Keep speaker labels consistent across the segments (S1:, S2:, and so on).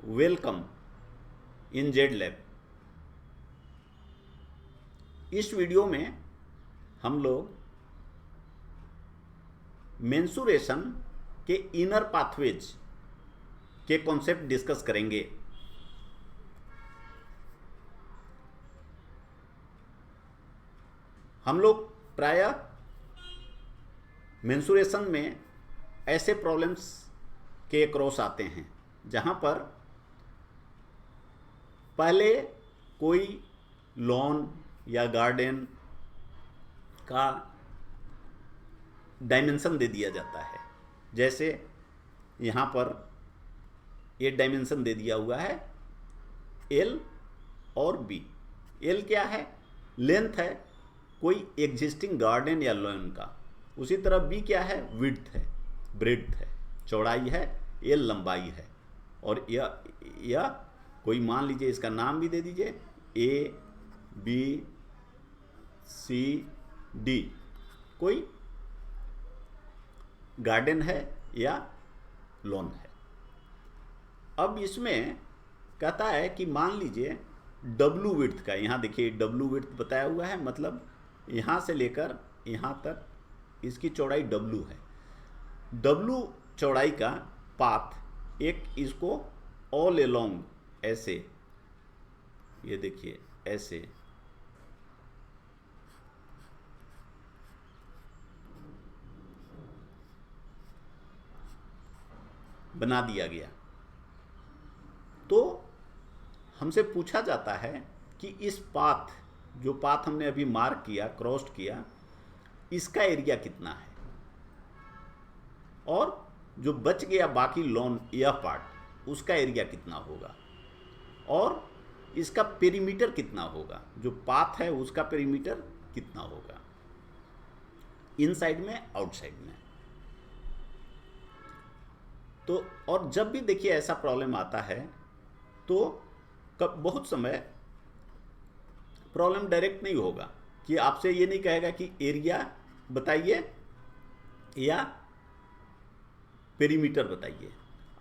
S1: Welcome in Z lab. इस video में हम लोग मेंसुरेशन के इनर पाथवेज के कॉन्सेप्ट डिस्कस करेंगे। हम लोग प्रायः मेंसुरेशन में ऐसे प्रॉब्लम्स के क्रॉस आते हैं जहाँ पर पहले कोई लॉन या गार्डन का डायमेंशन दे दिया जाता है। जैसे यहाँ पर ये डायमेंशन दे दिया हुआ है एल और बी। एल क्या है? लेंथ है कोई एग्जिस्टिंग गार्डन या लॉन का। उसी तरह बी क्या है? विड्थ है, ब्रेड्थ है, चौड़ाई है, एल लंबाई है। और या कोई मान लीजिए इसका नाम भी दे दीजिए ए बी सी डी। कोई गार्डन है या लॉन है। अब इसमें कहता है कि मान लीजिए डब्लू विड्थ का, यहाँ देखिए डब्लू विड्थ बताया हुआ है, मतलब यहाँ से लेकर यहाँ तक इसकी चौड़ाई डब्लू है। डब्लू चौड़ाई का पाथ एक इसको ऑल एलोंग ऐसे, ये देखिए ऐसे बना दिया गया। तो हमसे पूछा जाता है कि इस पाथ, जो पाथ हमने अभी मार्क किया, क्रॉस किया, इसका एरिया कितना है, और जो बच गया बाकी लॉन यह पार्ट, उसका एरिया कितना होगा, और इसका पेरीमीटर कितना होगा, जो पाथ है उसका पेरीमीटर कितना होगा इनसाइड में आउटसाइड में। तो और जब भी देखिए ऐसा प्रॉब्लम आता है तो बहुत समय प्रॉब्लम डायरेक्ट नहीं होगा कि आपसे ये नहीं कहेगा कि एरिया बताइए या पेरीमीटर बताइए।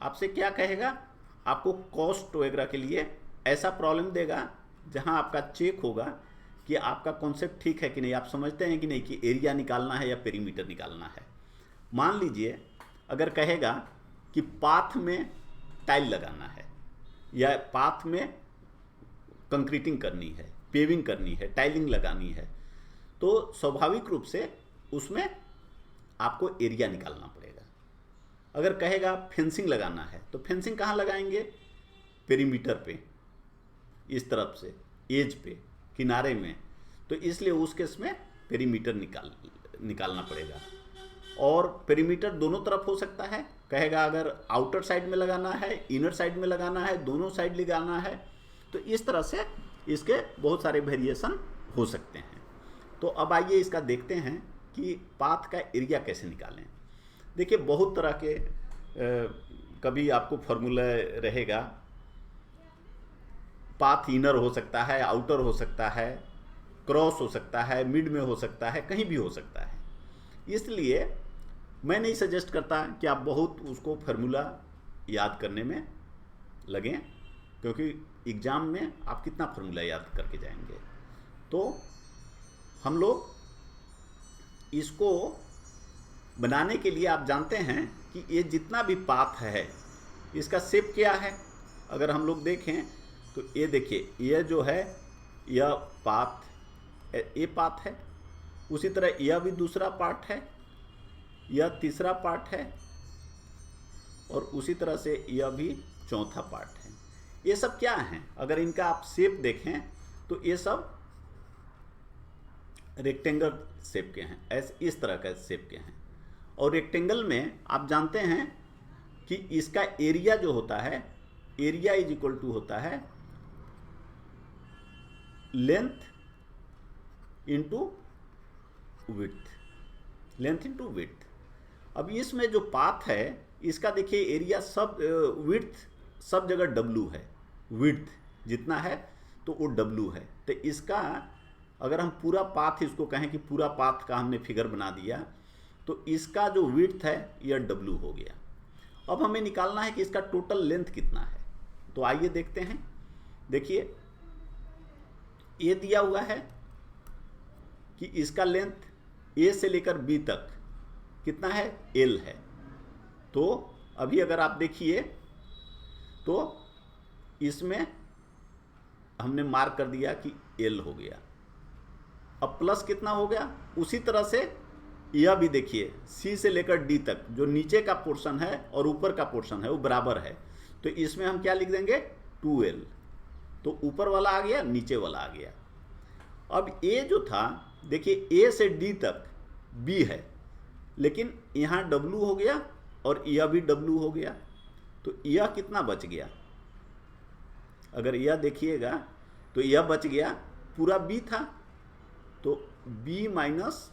S1: आपसे क्या कहेगा? आपको कॉस्ट वगैरह के लिए ऐसा प्रॉब्लम देगा जहां आपका चेक होगा कि आपका कॉन्सेप्ट ठीक है कि नहीं, आप समझते हैं कि नहीं कि एरिया निकालना है या पेरीमीटर निकालना है। मान लीजिए अगर कहेगा कि पाथ में टाइल लगाना है या पाथ में कंक्रीटिंग करनी है, पेविंग करनी है, टाइलिंग लगानी है, तो स्वाभाविक रूप से उसमें आपको एरिया निकालना पड़ेगा। अगर कहेगा फेंसिंग लगाना है तो फेंसिंग कहाँ लगाएंगे? पेरीमीटर पे, इस तरफ से एज पे, किनारे में। तो इसलिए उस केस में पेरीमीटर निकालना पड़ेगा। और पेरीमीटर दोनों तरफ हो सकता है। कहेगा अगर आउटर साइड में लगाना है, इनर साइड में लगाना है, दोनों साइड लगाना है, तो इस तरह से इसके बहुत सारे वेरिएशन हो सकते हैं। तो अब आइए इसका देखते हैं कि पाथ का एरिया कैसे निकालें। देखिए बहुत तरह के कभी आपको फॉर्मूला रहेगा। पाथ इनर हो सकता है, आउटर हो सकता है, क्रॉस हो सकता है, मिड में हो सकता है, कहीं भी हो सकता है। इसलिए मैं नहीं सजेस्ट करता कि आप बहुत उसको फार्मूला याद करने में लगें, क्योंकि एग्ज़ाम में आप कितना फार्मूला याद करके जाएंगे। तो हम लोग इसको बनाने के लिए आप जानते हैं कि ये जितना भी पाथ है इसका शेप क्या है। अगर हम लोग देखें तो ये देखिए, यह जो है यह पाथ, ये पाथ है। उसी तरह यह भी दूसरा पार्ट है, यह तीसरा पार्ट है, और उसी तरह से यह भी चौथा पार्ट है। ये सब क्या हैं? अगर इनका आप शेप देखें तो ये सब रेक्टेंगल शेप के हैं, ऐसे इस तरह का शेप के हैं। और रेक्टेंगल में आप जानते हैं कि इसका एरिया जो होता है, एरिया इज इक्वल टू होता है length into width, length into width. अब इसमें जो पाथ है इसका देखिए एरिया सब, विड्थ सब जगह डब्लू है, विड्थ जितना है तो वो डब्लू है। तो इसका अगर हम पूरा पाथ इसको कहें कि पूरा पाथ का हमने फिगर बना दिया, तो इसका जो विड्थ है यह डब्लू हो गया। अब हमें निकालना है कि इसका टोटल लेंथ कितना है। तो आइए देखते हैं। देखिए ये दिया हुआ है कि इसका लेंथ ए से लेकर बी तक कितना है, एल है। तो अभी अगर आप देखिए तो इसमें हमने मार्क कर दिया कि एल हो गया। अब प्लस कितना हो गया, उसी तरह से यह भी देखिए सी से लेकर डी तक जो नीचे का पोर्शन है और ऊपर का पोर्शन है वो बराबर है। तो इसमें हम क्या लिख देंगे, 2l। तो ऊपर वाला आ गया, नीचे वाला आ गया। अब ए जो था देखिए ए से डी तक बी है, लेकिन यहाँ w हो गया और यह भी w हो गया। तो यह कितना बच गया, अगर यह देखिएगा तो यह बच गया पूरा b था, तो b माइनस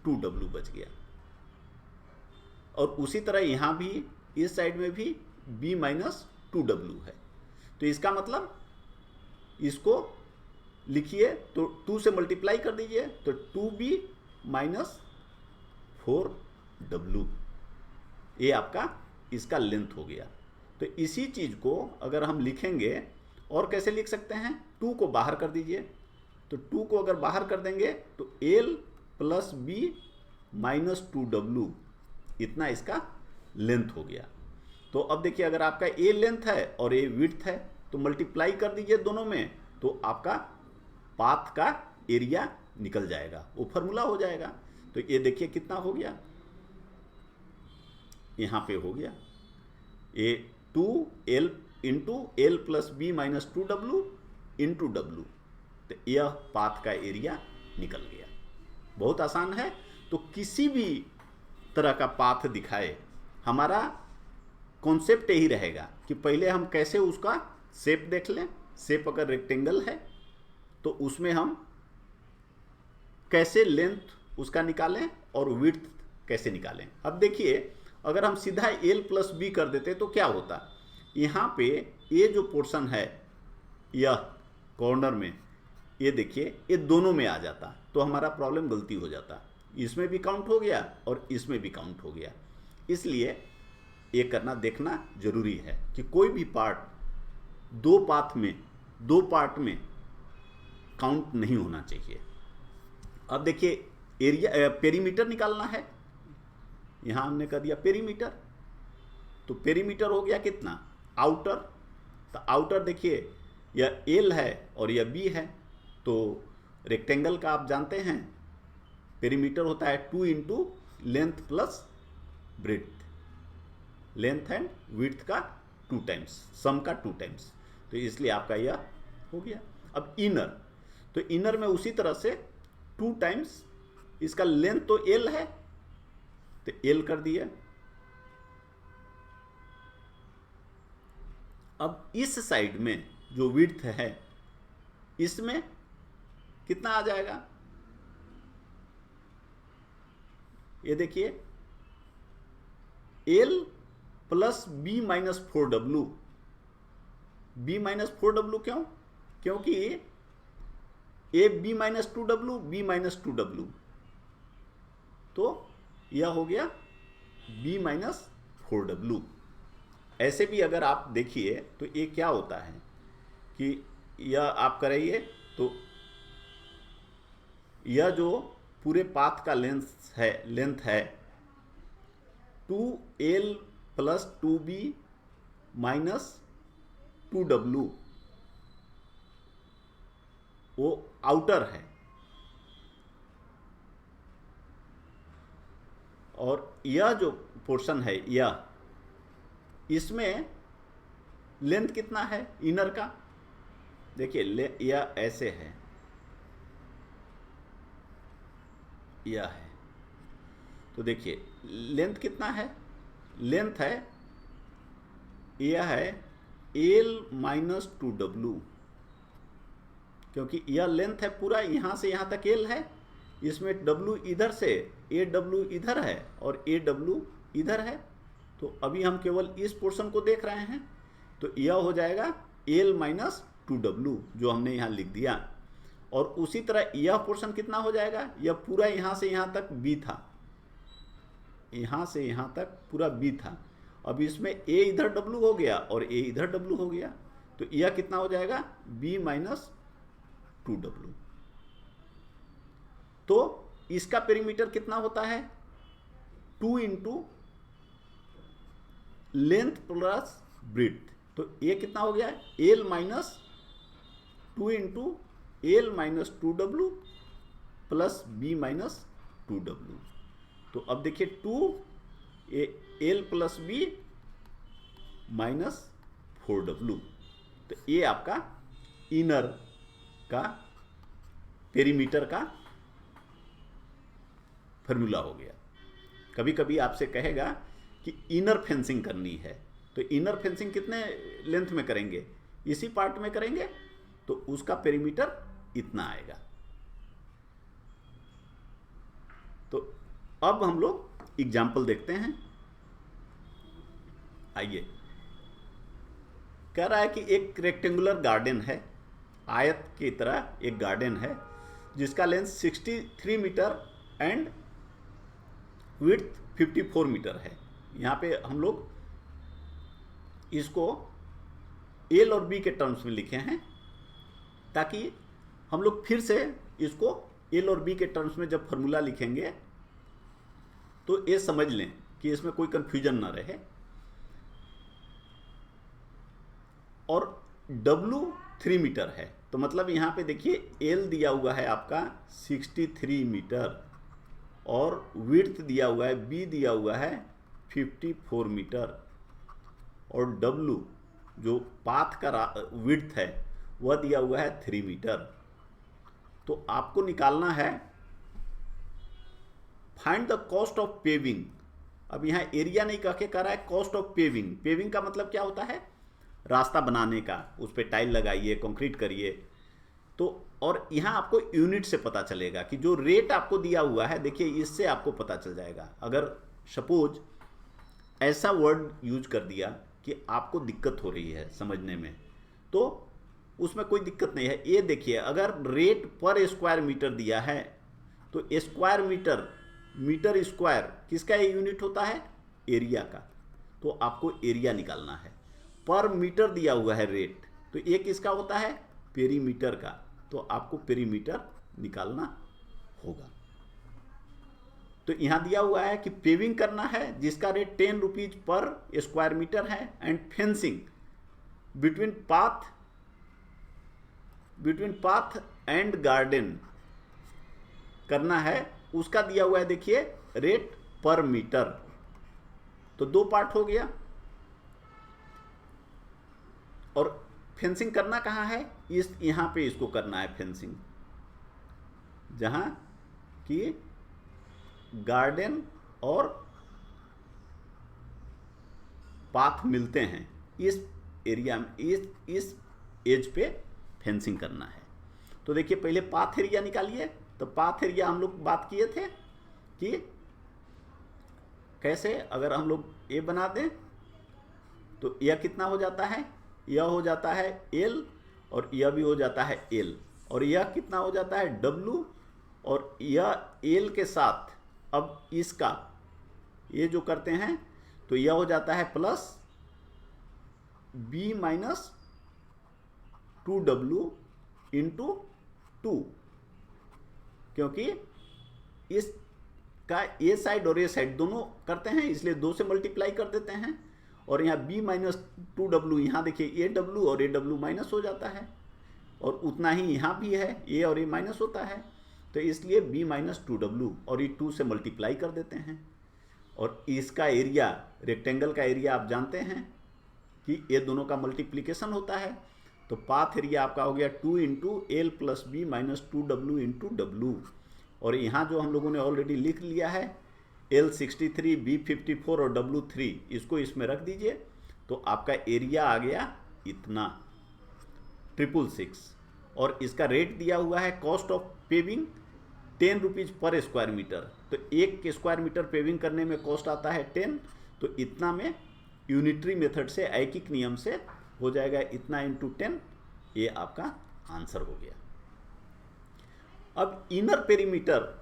S1: 2w बच गया। और उसी तरह यहाँ भी इस साइड में भी b माइनस 2w है। तो इसका मतलब इसको लिखिए तो 2 से मल्टीप्लाई कर दीजिए, तो 2b माइनस 4w, ये आपका इसका लेंथ हो गया। तो इसी चीज़ को अगर हम लिखेंगे और कैसे लिख सकते हैं, 2 को बाहर कर दीजिए। तो 2 को अगर बाहर कर देंगे तो l plus B minus 2w, इतना इसका लेंथ हो गया। तो अब देखिए अगर आपका a लेंथ है और a विड्थ है तो मल्टीप्लाई कर दीजिए दोनों में, तो आपका पाथ का एरिया निकल जाएगा, वो फॉर्मूला हो जाएगा। तो ये देखिए कितना हो गया, यहाँ पे हो गया A 2l into L plus B minus 2w into w। तो यह पाथ का एरिया निकल गया। बहुत आसान है। तो किसी भी तरह का पाथ दिखाए, हमारा कॉन्सेप्ट यही रहेगा कि पहले हम कैसे उसका शेप देख लें। शेप अगर रेक्टेंगल है तो उसमें हम कैसे लेंथ उसका निकालें और विड्थ कैसे निकालें। अब देखिए अगर हम सीधा एल प्लस बी कर देते तो क्या होता, यहाँ पे ये जो पोर्शन है यह कॉर्नर में, ये देखिए ये दोनों में आ जाता, तो हमारा प्रॉब्लम गलती हो जाता। इसमें भी काउंट हो गया और इसमें भी काउंट हो गया। इसलिए ये करना देखना जरूरी है कि कोई भी पार्ट दो पार्ट में काउंट नहीं होना चाहिए। अब देखिए एरिया पेरीमीटर निकालना है, यहाँ हमने कर दिया पेरीमीटर। तो पेरीमीटर हो गया कितना, आउटर। तो आउटर देखिए यह एल है और यह बी है। तो रेक्टेंगल का आप जानते हैं पेरीमीटर होता है 2 into length plus breadth, length and width का 2 टाइम्स, सम का 2 टाइम्स। तो इसलिए आपका यह हो गया। अब इनर, तो इनर में उसी तरह से 2 टाइम्स, इसका लेंथ तो एल है तो एल कर दिया। अब इस साइड में जो विड्थ है इसमें कितना आ जाएगा, ये देखिए L plus B minus 4w। B minus 4w क्यों, क्योंकि A B minus 2w, B minus 2w, तो यह हो गया b माइनस 4w। ऐसे भी अगर आप देखिए तो ये क्या होता है कि यह आप करिए तो यह जो पूरे पाथ का लेंथ है 2l plus 2b minus 2w, वो आउटर है। और यह जो पोर्शन है यह, इसमें लेंथ कितना है इनर का, देखिए यह ऐसे है, यह है। तो देखिए लेंथ कितना है, लेंथ है यह है l माइनस 2w, क्योंकि यह लेंथ है पूरा, यहाँ से यहाँ तक l है, इसमें w इधर से aw इधर है और aw इधर है। तो अभी हम केवल इस पोर्शन को देख रहे हैं, तो यह हो जाएगा l माइनस 2w जो हमने यहाँ लिख दिया। और उसी तरह यह पोर्शन कितना हो जाएगा, यह पूरा यहाँ से यहाँ तक b था, यहाँ से यहाँ तक पूरा b था। अब इसमें ए इधर डब्लू हो गया और ए इधर डब्लू हो गया, तो यह कितना हो जाएगा, बी माइनस 2w। तो इसका पेरीमीटर कितना होता है, 2 इंटू लेंथ प्लस ब्रीथ। तो ये कितना हो गया, L minus 2 into L minus 2w plus B minus 2w। तो अब देखिए 2 L plus B minus 4w। तो ये आपका इनर का पेरीमीटर का फॉर्मूला हो गया। कभी कभी आपसे कहेगा कि इनर फेंसिंग करनी है, तो इनर फेंसिंग कितने लेंथ में करेंगे, इसी पार्ट में करेंगे, तो उसका पेरीमीटर इतना आएगा। तो अब हम लोग एग्जाम्पल देखते हैं। आइए, कह रहा है कि एक रेक्टेंगुलर गार्डन है, आयत की तरह एक गार्डन है जिसका length 63 metre and width 54 metre है। यहाँ पे हम लोग इसको एल और बी के टर्म्स में लिखे हैं, ताकि हम लोग फिर से इसको एल और बी के टर्म्स में जब फॉर्मूला लिखेंगे तो ये समझ लें कि इसमें कोई कंफ्यूजन ना रहे। और W 3 मीटर है, तो मतलब यहाँ पे देखिए L दिया हुआ है आपका 63 मीटर और विड्थ दिया हुआ है, B दिया हुआ है 54 मीटर और W जो पाथ का विड्थ है वह दिया हुआ है 3 मीटर। तो आपको निकालना है find the cost of paving. अब यहाँ एरिया नहीं कह के कह रहा है कॉस्ट ऑफ पेविंग। पेविंग का मतलब क्या होता है, रास्ता बनाने का, उस पर टाइल लगाइए, कंक्रीट करिए। तो और यहाँ आपको यूनिट से पता चलेगा कि जो रेट आपको दिया हुआ है, देखिए इससे आपको पता चल जाएगा। अगर सपोज ऐसा वर्ड यूज कर दिया कि आपको दिक्कत हो रही है समझने में, तो उसमें कोई दिक्कत नहीं है। ये देखिए, अगर रेट पर स्क्वायर मीटर दिया है तो स्क्वायर मीटर, मीटर स्क्वायर किसका यूनिट होता है, एरिया का। तो आपको एरिया निकालना है। पर मीटर दिया हुआ है रेट, तो ये किसका होता है, पेरीमीटर का। तो आपको पेरीमीटर निकालना होगा। तो यहाँ दिया हुआ है कि पेविंग करना है जिसका रेट 10 रुपीज पर स्क्वायर मीटर है, and fencing between path and garden करना है, उसका दिया हुआ है देखिए रेट पर मीटर। तो 2 पार्ट हो गया। और फेंसिंग करना कहाँ है, इस यहाँ पे इसको करना है फेंसिंग, जहाँ कि गार्डन और पाथ मिलते हैं, इस एरिया में, इस एज पे फेंसिंग करना है। तो देखिए पहले पाथ एरिया निकालिए। तो पाथ एरिया हम लोग बात किए थे कि कैसे, अगर हम लोग ए बना दें तो यह कितना हो जाता है, यह हो जाता है L और यह भी हो जाता है L, और यह कितना हो जाता है W, और यह L के साथ अब इसका ये जो करते हैं तो यह हो जाता है plus B minus 2W into 2, क्योंकि इसका ए साइड और ए साइड दोनों करते हैं, इसलिए 2 से मल्टीप्लाई कर देते हैं। और यहाँ b माइनस 2w, यहाँ देखिए AW और AW माइनस हो जाता है, और उतना ही यहाँ भी है, a और a माइनस होता है, तो इसलिए b माइनस 2w, और ये 2 से मल्टीप्लाई कर देते हैं। और इसका एरिया, रेक्टेंगल का एरिया आप जानते हैं कि ये दोनों का मल्टीप्लिकेशन होता है। तो पाथ एरिया आपका हो गया 2 into L plus B minus 2w into W. और यहाँ जो हम लोगों ने ऑलरेडी लिख लिया है L 63, B 54 और W 3, इसको इसमें रख दीजिए। तो आपका एरिया आ गया इतना 666, और इसका रेट दिया हुआ है कॉस्ट ऑफ पेविंग 10 रुपीज पर स्क्वायर मीटर। तो 1 स्क्वायर मीटर पेविंग करने में कॉस्ट आता है 10, तो इतना में यूनिटरी मेथड से, ऐकिक नियम से हो जाएगा इतना इंटू 10। ये आपका आंसर हो गया। अब इनर पेरीमीटर,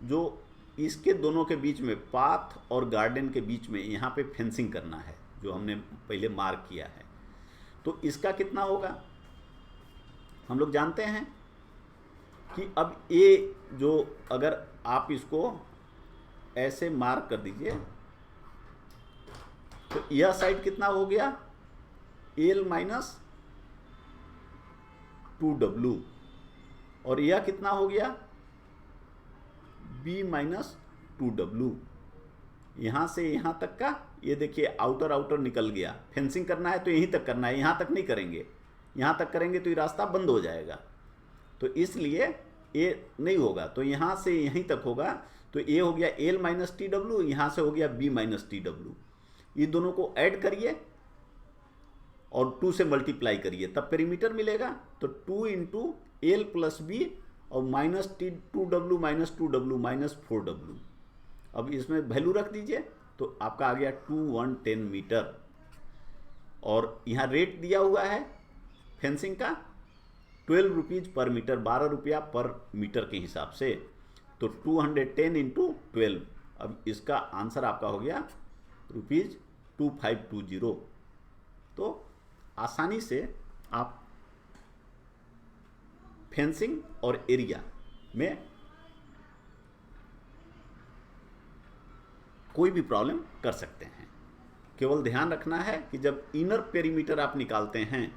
S1: जो इसके दोनों के बीच में, पाथ और गार्डन के बीच में यहाँ पे फेंसिंग करना है, जो हमने पहले मार्क किया है। तो इसका कितना होगा, हम लोग जानते हैं कि अब ये जो, अगर आप इसको ऐसे मार्क कर दीजिए तो यह साइड कितना हो गया, एल माइनस 2W, और यह कितना हो गया, B माइनस 2W। यहां से यहां तक का ये देखिए आउटर निकल गया। फेंसिंग करना है तो यहीं तक करना है, यहां तक नहीं करेंगे, यहां तक करेंगे तो ये रास्ता बंद हो जाएगा, तो इसलिए ये नहीं होगा। तो यहां से यहीं तक होगा, तो ये हो गया एल माइनस टी डब्ल्यू, यहां से हो गया बी माइनस टी डब्ल्यू। ये दोनों को ऐड करिए और 2 से मल्टीप्लाई करिए, तब पेरीमीटर मिलेगा। तो 2 इंटू एल प्लस बी और minus T 2W minus 2W minus 4W। अब इसमें वैल्यू रख दीजिए तो आपका आ गया 2110 मीटर। और यहाँ रेट दिया हुआ है फेंसिंग का 12 रुपीज़ पर मीटर, 12 रुपया पर मीटर के हिसाब से। तो 210 इंटू 12, अब इसका आंसर आपका हो गया ₹2520। तो आसानी से आप फेंसिंग और एरिया में कोई भी प्रॉब्लम कर सकते हैं। केवल ध्यान रखना है कि जब इनर पेरीमीटर आप निकालते हैं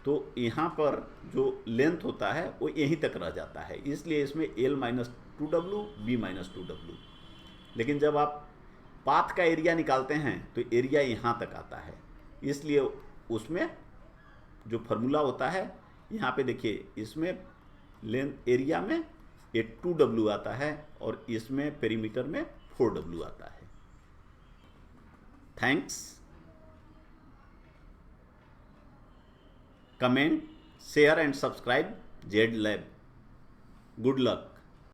S1: तो यहाँ पर जो लेंथ होता है वो यहीं तक रह जाता है, इसलिए इसमें L minus 2W B minus 2W। लेकिन जब आप पाथ का एरिया निकालते हैं तो एरिया यहाँ तक आता है, इसलिए उसमें जो फार्मूला होता है यहाँ पे देखिए, इसमें लेंथ एरिया में ये 2W आता है और इसमें पेरीमीटर में 4W आता है। Thanks. Comment, share and subscribe Z lab. Good luck.